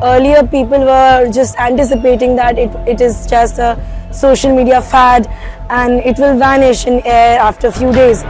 earlier people were just anticipating that it is just a social media fad and it will vanish in air after a few days.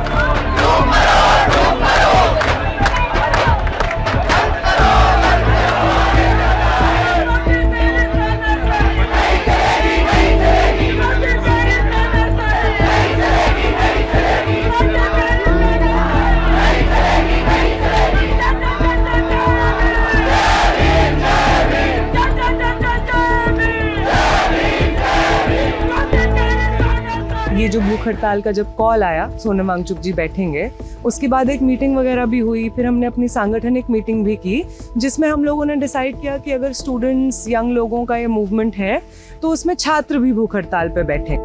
ये जो भूख हड़ताल का जब call आया सोनम वांगचुक जी बैठेंगे, उसके बाद एक मीटिंग वगैरह भी हुई। फिर हमने अपनी सांगठनिक मीटिंग भी की जिसमें हम लोगों ने डिसाइड किया कि अगर स्टूडेंट्स यंग लोगों का ये मूवमेंट है तो उसमें छात्र भी भूख हड़ताल पे बैठे।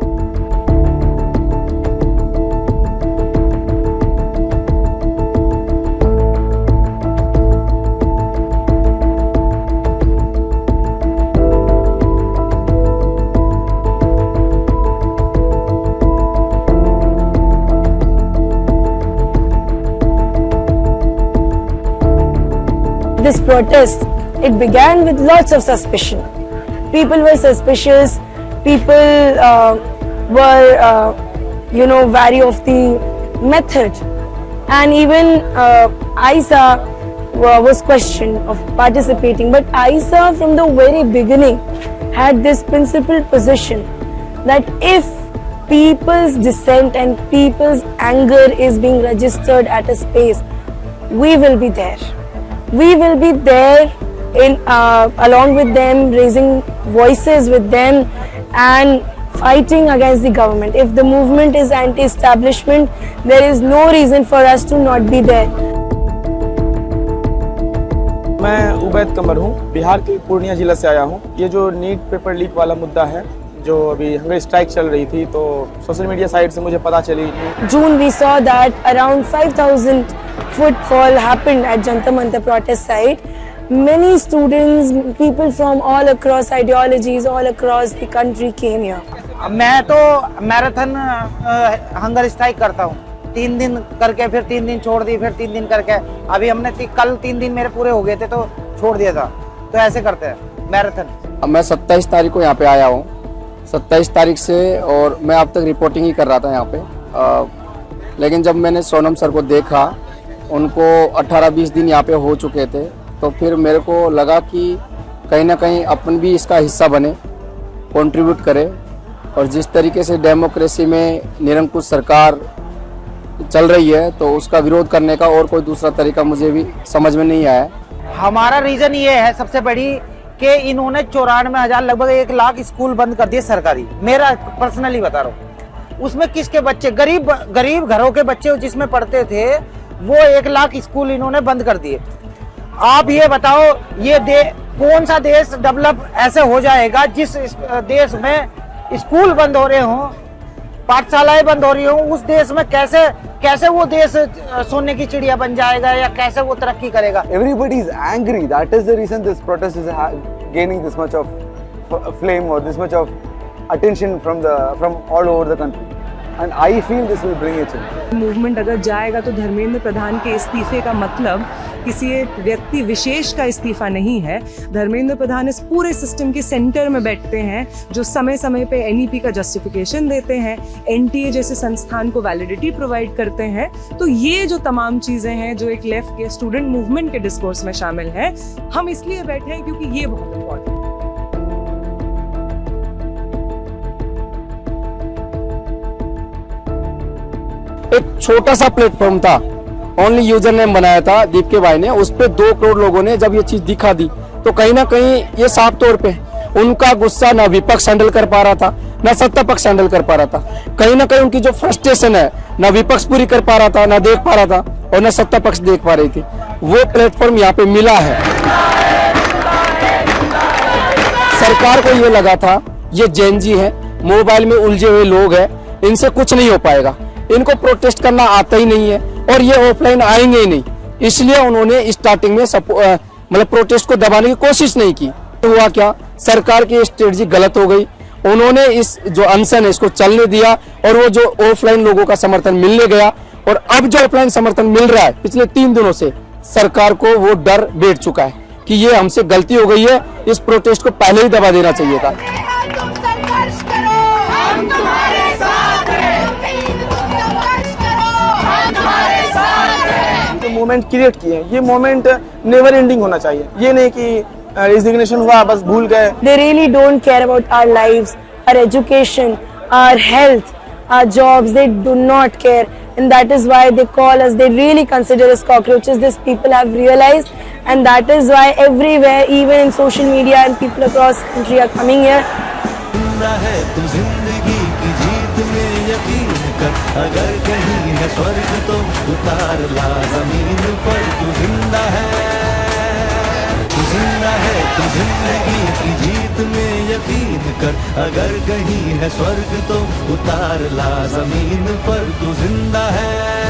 This protest, it began with lots of suspicion. People were suspicious. People were, wary of the method, and even ISA was questioned of participating. But ISA, from the very beginning, had this principled position that if people's dissent and people's anger is being registered at a space, we will be there. We will be there along with them, raising voices with them and fighting against the government. If the movement is anti-establishment, there is no reason for us to not be there. मैं उबैद कमर हूँ, बिहार के पूर्णिया जिला से आया हूँ। ये जो NEET paper leak वाला मुद्दा है, जो अभी हंगर स्ट्राइक चल रही थी, तो सोशल मीडिया साइट से मुझे पता चली। June we saw that around 5,000 footfall happened at Jantar Mantar protest site. Many students, people from all across ideologies, all across the country came here. मैं तो मैराथन हंगर स्ट्राइक करता हूँ, 3 दिन करके फिर 3 दिन छोड़ दी, फिर 3 दिन करके अभी हमने कल 3 दिन मेरे पूरे हो गए थे तो छोड़ दिया था। तो ऐसे करते हैं मैराथन। मैं 27 तारीख को यहाँ पे आया हूँ, 27 तारीख से, और मैं अब तक रिपोर्टिंग ही कर रहा था यहाँ पे। लेकिन जब मैंने सोनम सर को देखा, उनको 18-20 दिन यहाँ पे हो चुके थे, तो फिर मेरे को लगा कि कहीं ना कहीं अपन भी इसका हिस्सा बने, कंट्रीब्यूट करें। और जिस तरीके से डेमोक्रेसी में निरंकुश सरकार चल रही है, तो उसका विरोध करने का और कोई दूसरा तरीका मुझे भी समझ में नहीं आया। हमारा रीजन ये है सबसे बड़ी कि इन्होंने 94,000 लगभग 1 लाख स्कूल बंद कर दिए सरकारी। मेरा पर्सनली बता रहा हूँ, उसमें किसके बच्चे, गरीब घरों के बच्चे जिसमें पढ़ते थे, वो 1 लाख स्कूल इन्होंने बंद कर दिए। आप ये बताओ, ये कौन सा देश डेवलप ऐसे हो जाएगा जिस देश में स्कूल बंद हो रहे हों, पाठशालाएं बंद हो रही हों? उस देश में कैसे वो देश सोने की चिड़िया बन जाएगा या कैसे वो तरक्की करेगा? Everybody is angry. That is the reason this protest is gaining this much of flame or this much of attention from all over the country. And I feel this will bring a change. Movement अगर जाएगा तो धर्मेंद्र प्रधान के इस्तीफे का मतलब किसी एक व्यक्ति विशेष का इस्तीफा नहीं है। धर्मेंद्र प्रधान इस पूरे सिस्टम के सेंटर में बैठते हैं, जो समय समय पे एनईपी का जस्टिफिकेशन देते हैं, एनटीए जैसे संस्थान को वैलिडिटी प्रोवाइड करते हैं। तो ये जो तमाम चीजें हैं जो एक लेफ्ट के स्टूडेंट मूवमेंट के डिस्कोर्स में शामिल है, हम इसलिए बैठे हैं क्योंकि ये बहुत इंपॉर्टेंट है। एक छोटा सा प्लेटफॉर्म था, ओनली यूजर नेम बनाया था दीप के भाई ने, उस पे 2 करोड़ लोगों ने जब ये चीज दिखा दी, तो कहीं ना कहीं ये साफ तौर पे उनका गुस्सा ना विपक्ष हैंडल कर पा रहा था, ना सत्ता पक्ष हैंडल कर पा रहा था। कहीं ना कहीं उनकी जो फ्रस्ट्रेशन है, ना विपक्ष पूरी कर पा रहा था, ना देख पा रहा था, और ना सत्ता पक्ष देख पा रही थी। वो प्लेटफॉर्म यहाँ पे मिला है। सरकार को ये लगा था ये जेनजी है, मोबाइल में उलझे हुए लोग हैं, इनसे कुछ नहीं हो पाएगा, इनको प्रोटेस्ट करना आता ही नहीं है और ये ऑफलाइन आएंगे ही नहीं, इसलिए उन्होंने स्टार्टिंग में मतलब प्रोटेस्ट को दबाने की कोशिश नहीं की। तो हुआ क्या, सरकार की स्ट्रेटजी गलत हो गई। उन्होंने इस जो अनशन है इसको चलने दिया और वो जो ऑफलाइन लोगों का समर्थन मिलने गया, और अब जो ऑफलाइन समर्थन मिल रहा है पिछले 3 दिनों से, सरकार को वो डर बैठ चुका है कि ये हमसे गलती हो गई है, इस प्रोटेस्ट को पहले ही दबा देना चाहिए था। तुम संघर्ष करो, हम तुम्हारे साथ हैं। तुम संघर्ष करो, हम तुम्हारे साथ हैं। जो मोमेंट क्रिएट किए हैं, ये मोमेंट नेवर एंडिंग होना चाहिए। ये नहीं कि रिजिग्नेशन हुआ बस भूल गए। They really don't care about our lives, our education, our health, our jobs. They do not care, and that is why they call us. They really consider us cockroaches. These people have realized, and that is why everywhere, even in social media, and people across the country are coming here. जिंदा है तू जिंदगी की जीत में यकीन कर, अगर कहीं है स्वर्ग तो उतार ला जमीन पर। तू जिंदा है, तू जिंदा है, तू जिंदगी की जीत में यकीन कर, अगर कहीं है स्वर्ग तो उतार ला जमीन पर। तू जिंदा है।